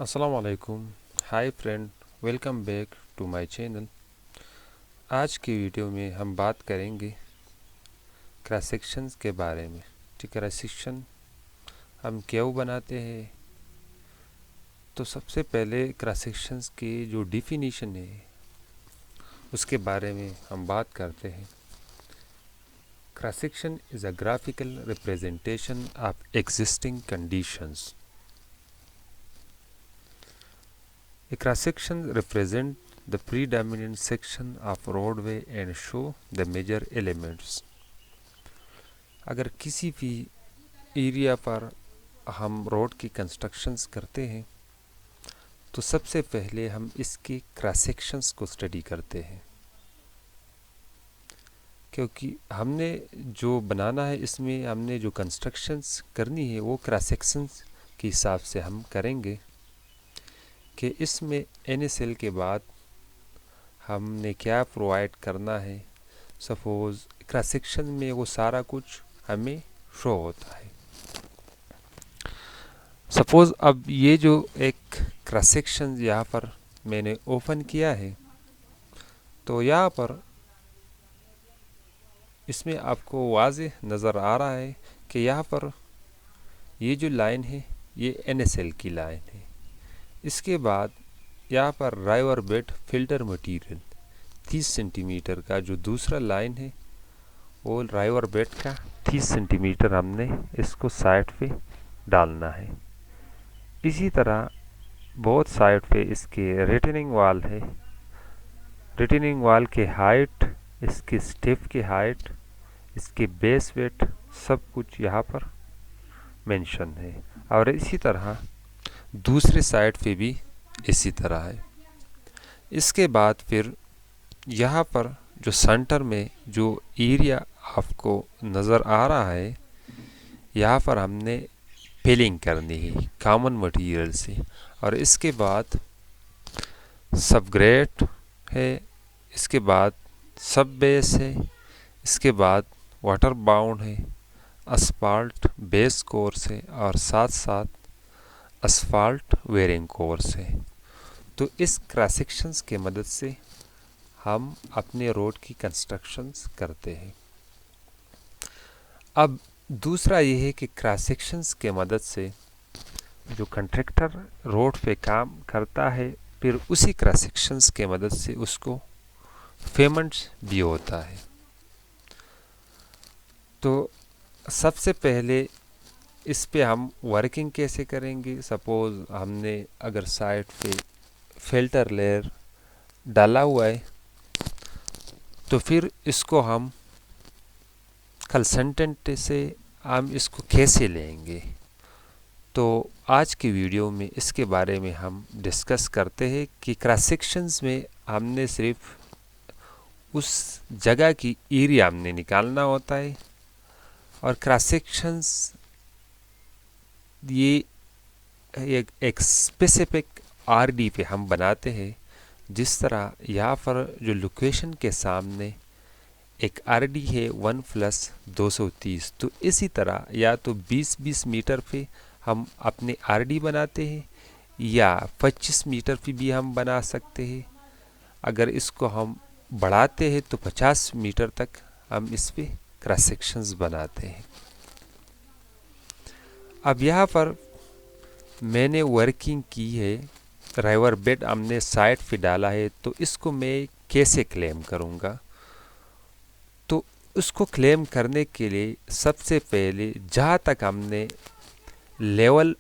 अस्सलाम वालेकुम। Hi friend, welcome back to my channel. आज की वीडियो में हम बात करेंगे क्रॉस सेक्शंस के बारे में। क्रॉस सेक्शन हम क्यों बनाते हैं? तो सबसे पहले क्रॉस सेक्शंस की जो डिफिनीशन है उसके बारे में हम बात करते हैं। Cross section is a graphical representation of existing conditions. A cross-section represent the predominant section of roadway and show the major elements. अगर किसी भी एरिया पर हम रोड की कंस्ट्रक्शंस करते हैं तो सबसे पहले हम इसके क्रॉस सेक्शंस को स्टडी करते हैं, क्योंकि हमने जो बनाना है इसमें हमने जो कंस्ट्रक्शंस करनी है वो क्रॉस सेक्शंस के हिसाब से हम करेंगे कि इसमें NSL के बाद हमने क्या प्रोवाइड करना है। सपोज़ क्रॉस सेक्शन में वो सारा कुछ हमें शो होता है। सपोज़ अब ये जो एक क्रॉस सेक्शन यहाँ पर मैंने ओपन किया है, तो यहाँ पर इसमें आपको वाज़ेह नज़र आ रहा है कि यहाँ पर ये जो लाइन है ये NSL की लाइन है। इसके बाद यहाँ पर driver bed filter material 30 centimetre का जो दूसरा लाइन है वो ड्राइवर बेड का 30 सेंटीमीटर हमने इसको साइड पे डालना है। इसी तरह बहुत साइड पे इसके रिटेनिंग वाल है। रिटेनिंग वाल के हाइट, इसके स्टेप की हाइट, इसके बेस वेट सब कुछ यहाँ पर मेंशन है। और इसी तरह दूसरे साइड पे भी इसी तरह है। इसके बाद फिर यहाँ पर जो सेंटर में जो एरिया आपको नज़र आ रहा है, यहाँ पर हमने फिलिंग करनी है कॉमन मटेरियल से। और इसके बाद सब ग्रेट है, इसके बाद सब बेस है, इसके बाद वाटर बाउंड है, असफाल्ट बेस कोर्स है और साथ साथ असफाल्ट वेयरिंग कोर्स है। तो इस क्रॉस सेक्शंस के मदद से हम अपने रोड की कंस्ट्रक्शंस करते हैं। अब दूसरा ये है कि क्रॉस सेक्शंस के मदद से जो कॉन्ट्रैक्टर रोड पे काम करता है फिर उसी क्रॉस सेक्शंस के मदद से उसको पेमेंट्स भी होता है। तो सबसे पहले इस पे हम वर्किंग कैसे करेंगे। सपोज़ हमने अगर साइड पे फिल्टर लेयर डाला हुआ है तो फिर इसको हम कंसल्टेंट से हम इसको कैसे लेंगे। तो आज की वीडियो में इसके बारे में हम डिस्कस करते हैं कि क्रॉस सेक्शंस में हमने सिर्फ उस जगह की एरिया हमने निकालना होता है और क्रॉस सेक्शंस ये एक स्पेसिफिक आरडी पे हम बनाते हैं। जिस तरह यहाँ पर जो लोकेशन के सामने एक आरडी है 1+230, तो इसी तरह या तो 20-20 मीटर पे हम अपने आरडी बनाते हैं या 25 मीटर पे भी हम बना सकते हैं। अगर इसको हम बढ़ाते हैं तो 50 मीटर तक हम इस पे क्रॉस सेक्शंस बनाते हैं। अब यहाँ पर मैंने वर्किंग की है, ड्राइवर बेड हमने साइड पे डाला है, तो इसको मैं कैसे क्लेम करूँगा। तो उसको क्लेम करने के लिए सबसे पहले जहाँ तक हमने लेवल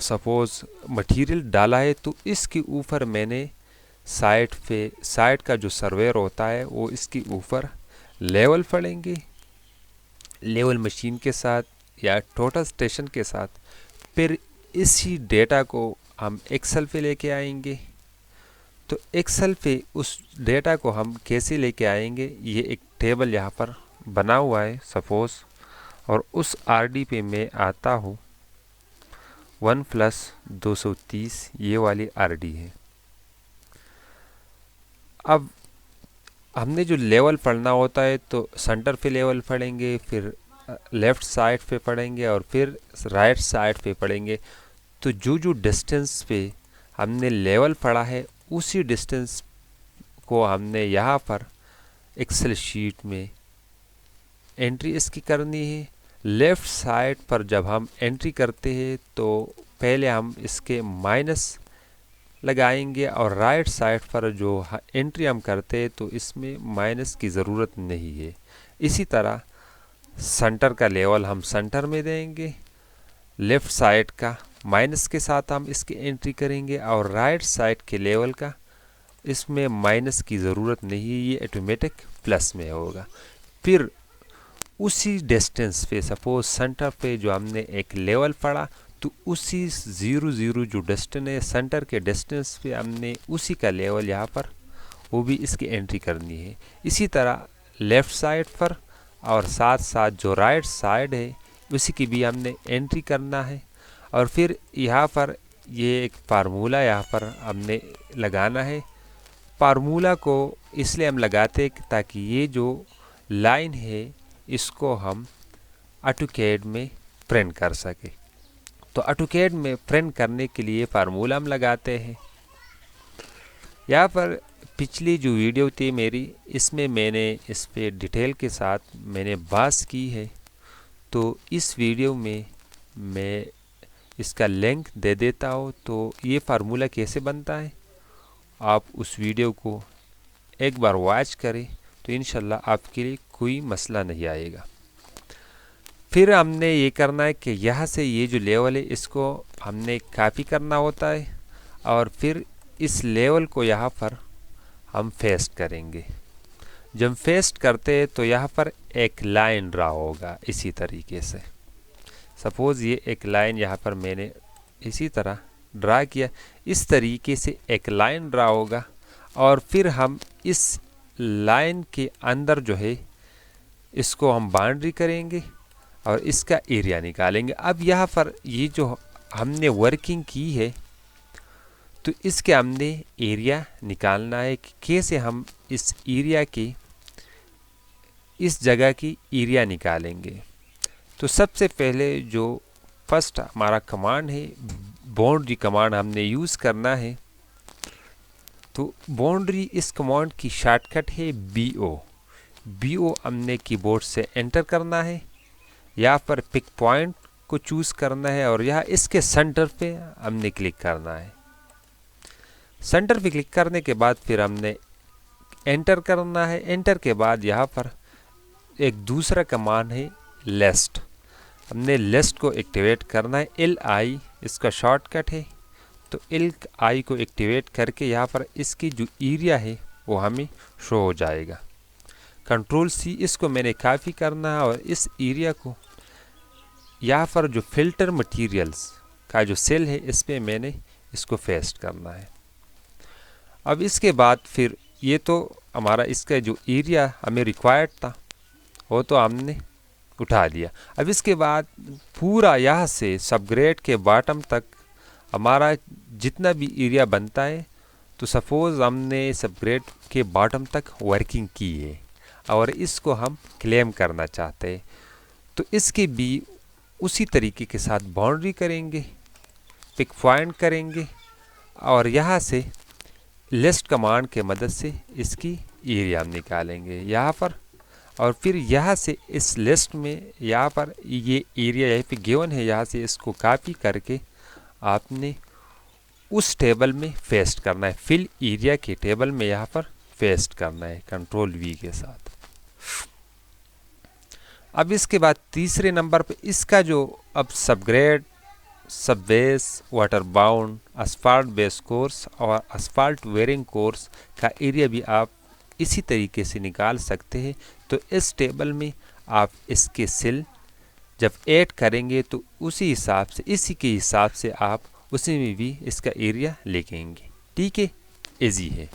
सपोज़ मटेरियल डाला है तो इसके ऊपर मैंने साइड का जो सर्वेयर होता है वो इसके ऊपर लेवल पड़ेंगे, लेवल मशीन के साथ या टोटल स्टेशन के साथ। फिर इसी डेटा को हम एक्सेल पे लेके आएंगे। तो एक्सेल पे उस डेटा को हम कैसे लेके आएंगे, ये एक टेबल यहाँ पर बना हुआ है सपोज़, और उस आरडी पे मैं आता हूँ 1+230, ये वाली आरडी है। अब हमने जो लेवल पढ़ना होता है तो सेंटर पे लेवल पढ़ेंगे, फिर लेफ़्ट साइड पे पढ़ेंगे और फिर राइट साइड पे पढ़ेंगे। तो जो जो डिस्टेंस पे हमने लेवल पढ़ा है उसी डिस्टेंस को हमने यहाँ पर एक्सेल शीट में एंट्री इसकी करनी है। लेफ़्ट साइड पर जब हम एंट्री करते हैं तो पहले हम इसके माइनस लगाएंगे और राइट साइड पर जो एंट्री हम करते हैं तो इसमें माइनस की ज़रूरत नहीं है। इसी तरह सेंटर का लेवल हम सेंटर में देंगे, लेफ़्ट साइड का माइनस के साथ हम इसकी एंट्री करेंगे और राइट साइड के लेवल का इसमें माइनस की ज़रूरत नहीं है, ये ऑटोमेटिक प्लस में होगा। फिर उसी डिस्टेंस पे सपोज सेंटर पे जो हमने एक लेवल पढ़ा तो उसी 0 जो डिस्टेंस है सेंटर के डिस्टेंस पे हमने उसी का लेवल यहाँ पर वो भी इसकी एंट्री करनी है। इसी तरह लेफ़्ट साइड पर और साथ साथ जो राइट साइड है उसी की भी हमने एंट्री करना है। और फिर यहाँ पर ये एक फार्मूला यहाँ पर हमने लगाना है। फार्मूला को इसलिए हम लगाते हैं ताकि ये जो लाइन है इसको हम ऑटोकैड में प्रिंट कर सके। तो ऑटोकैड में प्रिंट करने के लिए फार्मूला हम लगाते हैं। यहाँ पर पिछली जो वीडियो थी मेरी इसमें मैंने इस पे डिटेल के साथ मैंने बात की है, तो इस वीडियो में मैं इसका लिंक दे देता हूँ। तो ये फार्मूला कैसे बनता है आप उस वीडियो को एक बार वॉच करें तो इंशाल्लाह आपके लिए कोई मसला नहीं आएगा। फिर हमने ये करना है कि यहाँ से ये जो लेवल है इसको हमने कॉपी करना होता है और फिर इस लेवल को यहाँ पर हम पेस्ट करेंगे। जब पेस्ट करते हैं तो यहाँ पर एक लाइन ड्रा होगा इसी तरीके से। सपोज़ ये एक लाइन यहाँ पर मैंने इसी तरह ड्रा किया, इस तरीके से एक लाइन ड्रा होगा और फिर हम इस लाइन के अंदर जो है इसको हम बाउंड्री करेंगे और इसका एरिया निकालेंगे। अब यहाँ पर ये जो हमने वर्किंग की है तो इसके हमने एरिया निकालना है कि कैसे हम इस एरिया की इस जगह की एरिया निकालेंगे। तो सबसे पहले जो फर्स्ट हमारा कमांड है बाउंड्री कमांड हमने यूज़ करना है। तो बाउंड्री इस कमांड की शॉर्टकट है BO हमने कीबोर्ड से एंटर करना है। यहाँ पर पिक पॉइंट को चूज़ करना है और यहाँ इसके सेंटर पे हमने क्लिक करना है। सेंटर पे क्लिक करने के बाद फिर हमने एंटर करना है। एंटर के बाद यहाँ पर एक दूसरा कमांड है लिस्ट, हमने लिस्ट को एक्टिवेट करना है। LI इसका शॉर्टकट है, तो LI को एक्टिवेट करके यहाँ पर इसकी जो एरिया है वो हमें शो हो जाएगा। कंट्रोल C इसको मैंने कॉपी करना है और इस एरिया को यहाँ पर जो फिल्टर मटेरियल्स का जो सेल है इस पे मैंने इसको पेस्ट करना है। अब इसके बाद फिर ये तो हमारा इसका जो एरिया हमें रिक्वायर्ड था वो तो हमने उठा लिया। अब इसके बाद पूरा यहाँ से सबग्रेड के बॉटम तक हमारा जितना भी एरिया बनता है, तो सपोज़ हमने सबग्रेड के बॉटम तक वर्किंग की है और इसको हम क्लेम करना चाहते हैं, तो इसके भी उसी तरीके के साथ बाउंड्री करेंगे, पिक पॉइंट करेंगे और यहाँ से लिस्ट कमांड के मदद से इसकी एरिया हम निकालेंगे यहाँ पर। और फिर यहाँ से इस लिस्ट में यहाँ पर ये एरिया यहाँ पे गिवन है, यहाँ से इसको कॉपी करके आपने उस टेबल में पेस्ट करना है। फिल एरिया के टेबल में यहाँ पर पेस्ट करना है कंट्रोल V के साथ। अब इसके बाद तीसरे नंबर पे इसका जो अब सबग्रेड, सब base, water bound, asphalt base course और asphalt वेयरिंग कोर्स का एरिया भी आप इसी तरीके से निकाल सकते हैं। तो इस टेबल में आप इसके सेल जब ऐड करेंगे तो उसी हिसाब से इसी के हिसाब से आप उसी में भी इसका एरिया लिखेंगे। ठीक है, इजी है।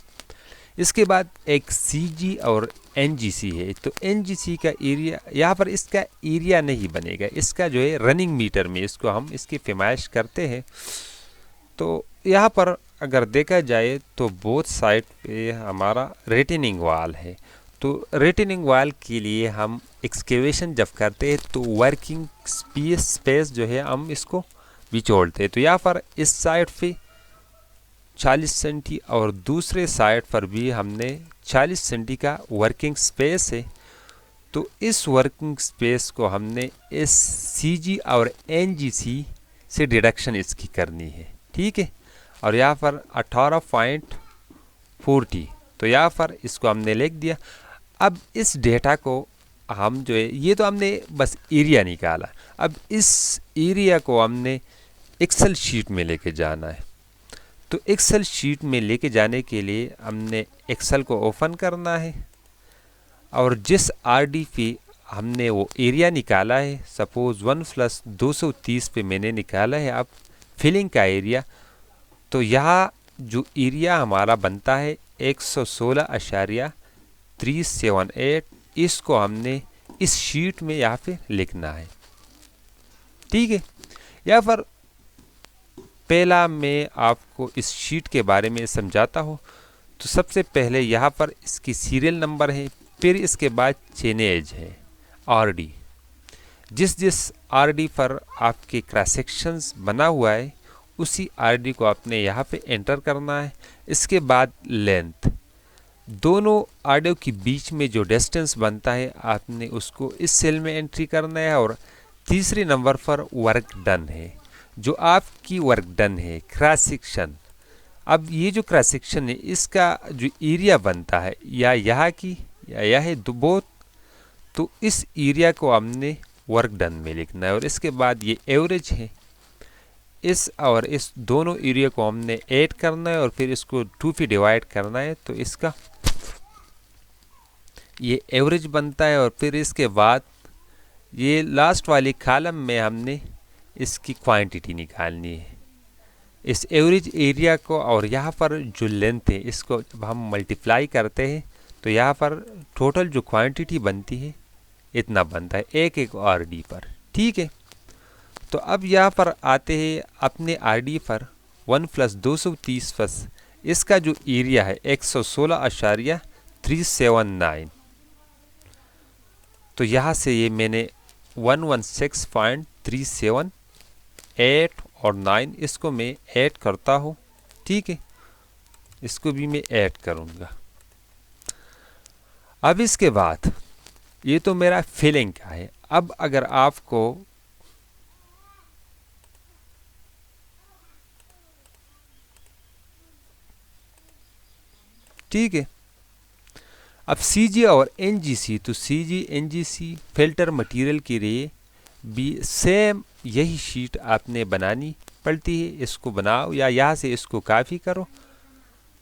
इसके बाद एक CG और NGC है, तो NGC का एरिया यहाँ पर इसका एरिया नहीं बनेगा, इसका जो है रनिंग मीटर में इसको हम इसकी फरमाइश करते हैं। तो यहाँ पर अगर देखा जाए तो बोथ साइड पे हमारा रिटेनिंग वाल है, तो रिटेनिंग वाल के लिए हम एक्सकेवेशन जब करते हैं तो वर्किंग स्पेस जो है हम इसको भी छोड़ते हैं। तो यहाँ पर इस साइड पे 40 सेंटी और दूसरे साइड पर भी हमने 40 सेंटी का वर्किंग स्पेस है। तो इस वर्किंग स्पेस को हमने इस CG और NGC से डिडक्शन इसकी करनी है, ठीक है। और यहाँ पर 18.40, तो यहाँ पर इसको हमने लिख दिया। अब इस डेटा को हम जो है, ये तो हमने बस एरिया निकाला, अब इस एरिया को हमने एक्सेल शीट में लेके जाना है। तो एक्सेल शीट में लेके जाने के लिए हमने एक्सेल को ओपन करना है और जिस RD पे हमने वो एरिया निकाला है, सपोज 1+230 पे मैंने निकाला है अब फिलिंग का एरिया, तो यहाँ जो एरिया हमारा बनता है 116.378, इसको हमने इस शीट में यहाँ पे लिखना है, ठीक है। यहाँ पर पहला मैं आपको इस शीट के बारे में समझाता हूँ। तो सबसे पहले यहाँ पर इसकी सीरियल नंबर है, फिर इसके बाद चेन एज है RD। जिस RD पर आपके क्रॉस सेक्शंस बना हुआ है उसी RD को आपने यहाँ पे एंटर करना है। इसके बाद लेंथ, दोनों RD के बीच में जो डिस्टेंस बनता है आपने उसको इस सेल में एंट्री करना है। और तीसरे नंबर पर वर्क डन है, जो आपकी वर्क डन है क्रॉस सेक्शन। अब ये जो क्रॉस सेक्शन है इसका जो एरिया बनता है या यहाँ की या यह है बोथ, तो इस एरिया को हमने वर्क डन में लिखना है। और इसके बाद ये एवरेज है, इस और इस दोनों एरिया को हमने ऐड करना है और फिर इसको 2 पे डिवाइड करना है, तो इसका ये एवरेज बनता है। और फिर इसके बाद ये लास्ट वाली कॉलम में हमने इसकी क्वांटिटी निकालनी है, इस एवरेज एरिया को। और यहाँ पर जो लेंथ है इसको जब हम मल्टीप्लाई करते हैं तो यहाँ पर टोटल जो क्वांटिटी बनती है इतना बनता है एक RD पर, ठीक है। तो अब यहाँ पर आते हैं अपने RD पर 1+230 प्लस इसका जो एरिया है 116.379। तो यहाँ से ये मैंने 116.378 और 9 इसको मैं ऐड करता हूँ, ठीक है। इसको भी मैं ऐड करूँगा। अब इसके बाद ये तो मेरा फिलिंग का है। अब अगर आपको ठीक है, अब CG और NGC, तो CG NGC फिल्टर मटेरियल के लिए भी सेम यही शीट आपने बनानी पड़ती है। इसको बनाओ या यहाँ से इसको कॉपी करो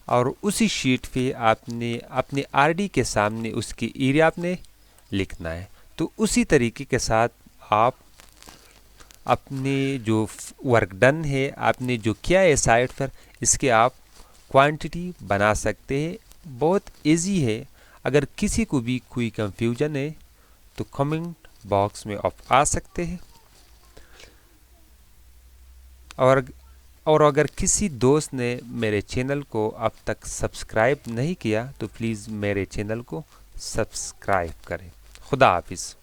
और उसी शीट पे आपने अपने RD के सामने उसकी एरिया आपने लिखना है। तो उसी तरीके के साथ आप अपने जो वर्क डन है आपने जो किया है साइट पर, इसके आप क्वांटिटी बना सकते हैं। बहुत इजी है। अगर किसी को भी कोई कंफ्यूजन है तो कमेंट बॉक्स में आप आ सकते हैं। और अगर किसी दोस्त ने मेरे चैनल को अब तक सब्सक्राइब नहीं किया तो प्लीज़ मेरे चैनल को सब्सक्राइब करें। खुदा हाफिज़।